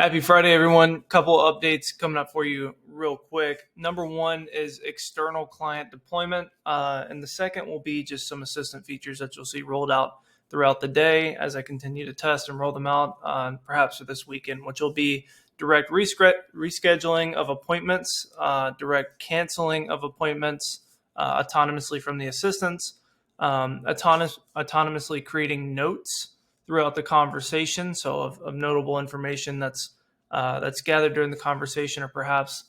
Happy Friday, everyone. Couple updates coming up for you real quick. Number one is external client deployment. And the second will be just some assistant features that you'll see rolled out throughout the day as I continue to test and roll them out, perhaps for this weekend, which will be direct rescheduling of appointments, direct canceling of appointments autonomously from the assistants, autonomously creating notes throughout the conversation. So of notable information that's gathered during the conversation, or perhaps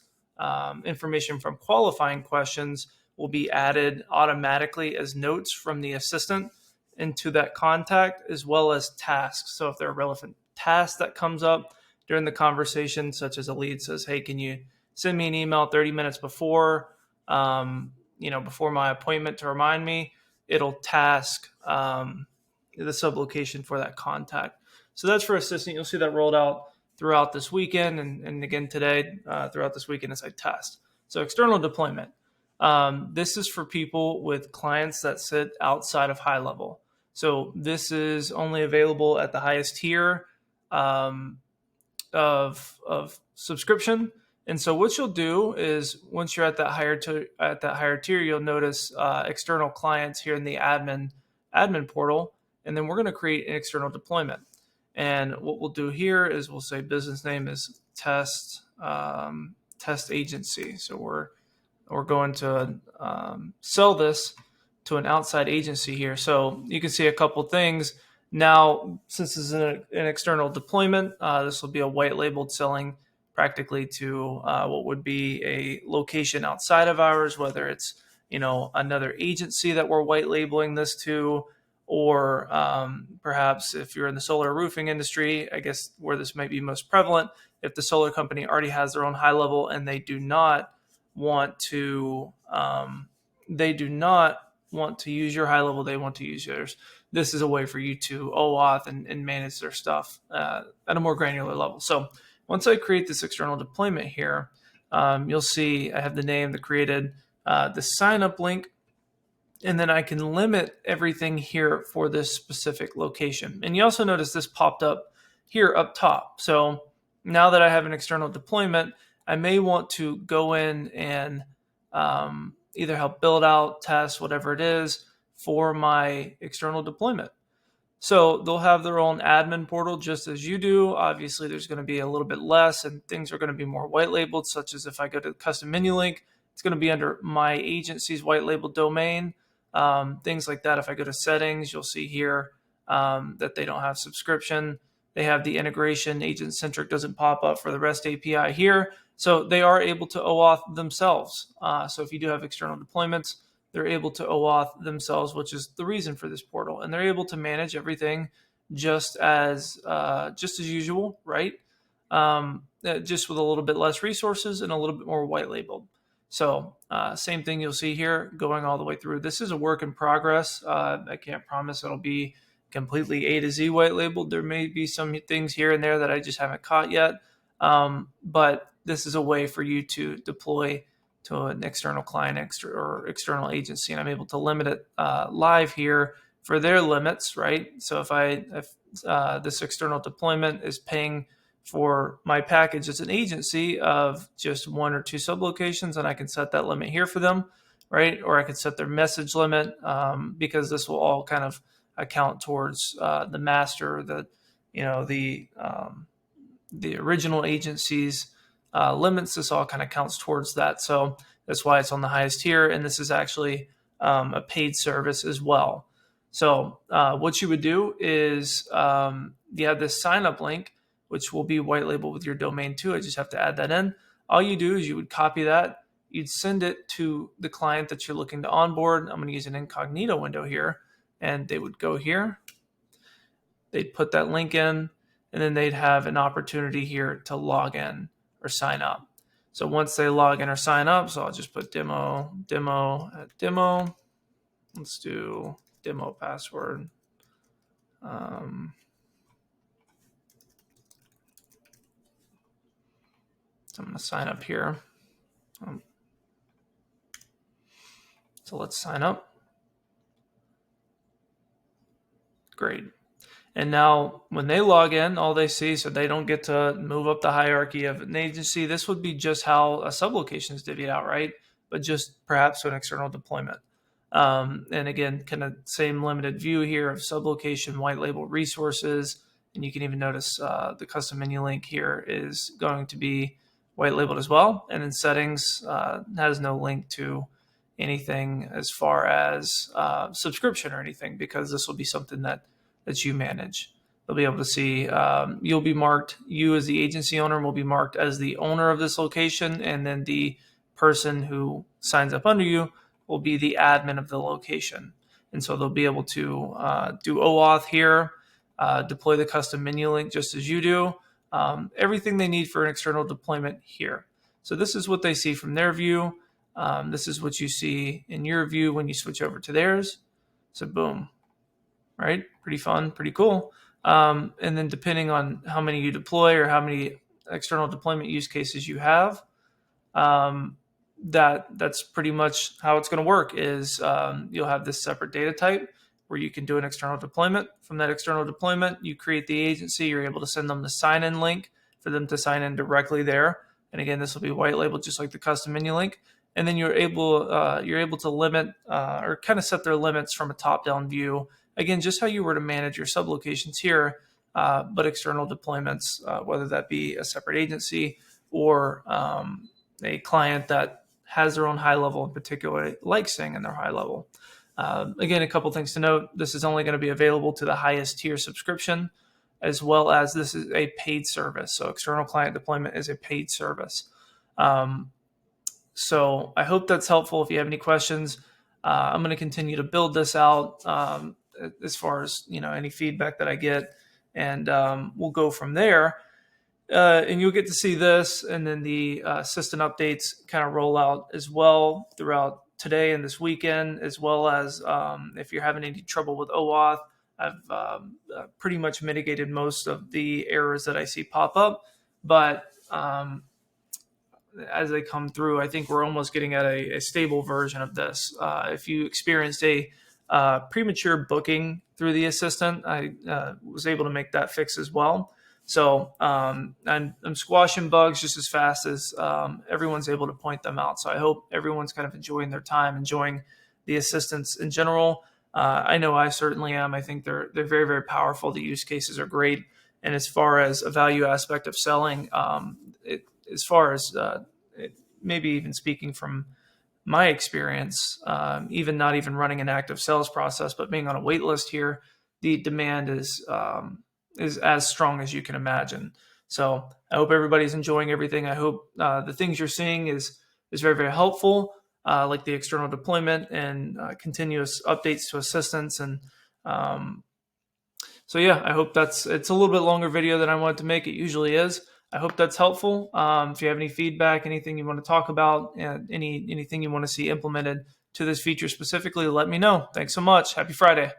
information from qualifying questions, will be added automatically as notes from the assistant into that contact, as well as tasks. So if there are relevant tasks that comes up during the conversation, such as a lead says, "Hey, can you send me an email 30 minutes before before my appointment to remind me?" It'll task the sublocation for that contact. So that's for assistant. You'll see that rolled out throughout this weekend and again today throughout this weekend as I test. So external deployment. This is for people with clients that sit outside of HighLevel. So this is only available at the highest tier of subscription. And so what you'll do is once you're at that higher tier, you'll notice external clients here in the admin portal. And then we're going to create an external deployment. And what we'll do here is we'll say business name is test agency. So we're going to sell this to an outside agency here. So you can see a couple things. Now, since this is an external deployment, this will be a white labeled selling practically to what would be a location outside of ours, whether it's another agency that we're white labeling this to, or perhaps if you're in the solar roofing industry, I guess where this might be most prevalent, if the solar company already has their own HighLevel and they do not want to use your HighLevel, they want to use yours. This is a way for you to OAuth and manage their stuff at a more granular level. So once I create this external deployment here, you'll see I have the name, the created, the sign up link, and then I can limit everything here for this specific location. And you also notice this popped up here up top. So now that I have an external deployment, I may want to go in and either help build out, test, whatever it is for my external deployment. So they'll have their own admin portal just as you do. Obviously, there's going to be a little bit less and things are going to be more white labeled, such as if I go to the custom menu link, it's going to be under my agency's white labeled domain. Things like that. If I go to settings, you'll see here that they don't have subscription. They have the integration. Agencentric doesn't pop up for the REST API here. So they are able to OAuth themselves. So if you do have external deployments, they're able to OAuth themselves, which is the reason for this portal. And they're able to manage everything just as usual, right? Just with a little bit less resources and a little bit more white labeled. So same thing you'll see here going all the way through. This is a work in progress. I can't promise it'll be completely A to Z white labeled. There may be some things here and there that I just haven't caught yet. But this is a way for you to deploy to an external client or external agency. And I'm able to limit it live here for their limits, right? So if this external deployment is paying for my package as an agency of just 1 or 2 sublocations, and I can set that limit here for them, right? Or I could set their message limit because this will all kind of account towards the master, the original agency's limits. This all kind of counts towards that. So that's why it's on the highest tier. And this is actually a paid service as well. So what you would do is you have this sign up link, which will be white labeled with your domain too. I just have to add that in. All you do is you would copy that. You'd send it to the client that you're looking to onboard. I'm going to use an incognito window here, and they would go here. They'd put that link in, and then they'd have an opportunity here to log in or sign up. So once they log in or sign up, so I'll just put demo. Let's do demo password. So I'm going to sign up here. So let's sign up. Great. And now when they log in, all they see, so they don't get to move up the hierarchy of an agency. This would be just how a sublocation is divvied out, right? But just perhaps to an external deployment. And again, kind of same limited view here of sublocation, white label resources. And you can even notice the custom menu link here is going to be white labeled as well. And in settings, has no link to anything as far as subscription or anything, because this will be something that you manage. They'll be able to see, you'll be marked, you as the agency owner will be marked as the owner of this location, and then the person who signs up under you will be the admin of the location. And so they'll be able to do OAuth here, deploy the custom menu link just as you do, everything they need for an external deployment here. So this is what they see from their view. This is what you see in your view when you switch over to theirs. So boom, right? Pretty fun, pretty cool. And then depending on how many you deploy or how many external deployment use cases you have, that's pretty much how it's going to work. Is you'll have this separate data type where you can do an external deployment. From that external deployment, you create the agency. You're able to send them the sign-in link for them to sign in directly there. And again, this will be white labeled just like the custom menu link. And then you're able to limit or kind of set their limits from a top-down view. Again, just how you were to manage your sublocations here, but external deployments, whether that be a separate agency or a client that has their own high level in particular, like staying in their high level. Again, a couple things to note. This is only going to be available to the highest tier subscription, as well as this is a paid service. So external client deployment is a paid service. So I hope that's helpful. If you have any questions, I'm going to continue to build this out as far as any feedback that I get, and we'll go from there. And you'll get to see this, and then the assistant updates kind of roll out as well throughout today and this weekend, as well as if you're having any trouble with OAuth, I've pretty much mitigated most of the errors that I see pop up, but as they come through, I think we're almost getting at a stable version of this. If you experienced a premature booking through the assistant, I was able to make that fix as well. So I'm squashing bugs just as fast as everyone's able to point them out. So I hope everyone's kind of enjoying their time, enjoying the assistants in general. I know I certainly am. I think they're very, very powerful. The use cases are great. And as far as a value aspect of selling, as far as maybe even speaking from my experience, even not even running an active sales process, but being on a wait list here, the demand is as strong as you can imagine. So I hope everybody's enjoying everything. I hope the things you're seeing is very, very helpful, like the external deployment and continuous updates to assistants. And so yeah, I hope it's a little bit longer video than I wanted to make. It usually is. I hope that's helpful. If you have any feedback, anything you want to talk about, anything you want to see implemented to this feature specifically, let me know. Thanks so much. Happy Friday.